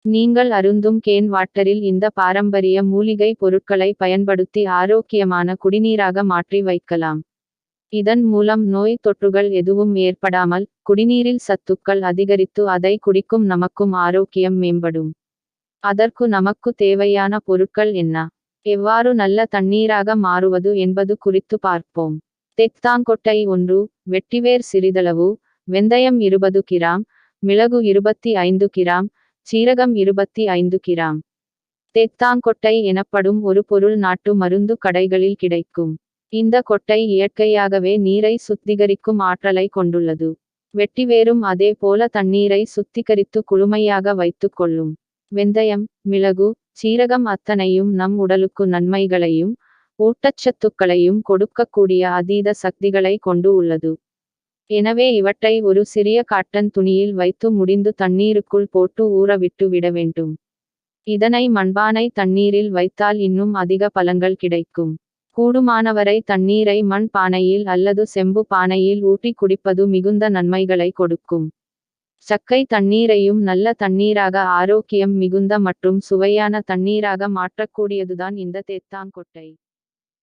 நீங்கள் அருந்தும் கேன் வாட்டரில் இந்த பாரம்பரிய மூலிகை பொருட்களை பயன்படுத்தி ஆரோக்கியமான குடிநீராக மாற்றி வைக்கலாம். இதன் மூலம் நோய் தொற்றுகள் எதுவும் ஏற்படாமல் குடிநீரில் சத்துக்கள் அதிகரித்து அதை குடிக்கும் நமக்கும் ஆரோக்கியம் மேம்படும். அதற்கு நமக்கு தேவையான பொருட்கள் என்ன? எவ்வாறு நல்ல தண்ணீராக மாறுவது என்பது குறித்து பார்ப்போம். தெத்தாங்கொட்டை 1, வெட்டிவேர் சிறிதளவு, வெந்தயம் 20 கிராம், மிளகு 25 கிராம், சீரகம் 25 கிராம். தெத்தாங்கொட்டை எனப்படும் ஒரு பொருள் நாட்டு மருந்து கடைகளில் கிடைக்கும். இந்த கொட்டை இயற்கையாகவே நீரை சுத்திகரிக்கும் ஆற்றலை கொண்டுள்ளது. வெட்டிவேரும் அதே போல தண்ணீரை சுத்திகரித்து குளுமையாக வைத்துக் கொள்ளும். வெந்தயம், மிளகு, சீரகம் அத்தனையும் நம் உடலுக்கு நன்மைகளையும் ஊட்டச்சத்துக்களையும் கொடுக்கக்கூடிய அதீத சக்திகளை கொண்டு உள்ளது. எனவே இவற்றை ஒரு சிறிய காட்டன் துணியில் வைத்து முடிந்து தண்ணீருக்குள் போட்டு ஊற விட்டு விட வேண்டும். இதனை மண்பானை தண்ணீரில் வைத்தால் இன்னும் அதிக பலன்கள் கிடைக்கும். கூடுமானவரை தண்ணீரை மண் பானையில் அல்லது செம்பு பானையில் ஊற்றி குடிப்பது மிகுந்த நன்மைகளை கொடுக்கும். சக்கை தண்ணீரையும் நல்ல தண்ணீராக ஆரோக்கியம் மிகுந்த மற்றும் சுவையான தண்ணீராக மாற்றக்கூடியதுதான் இந்த தெத்தாங்கொட்டை.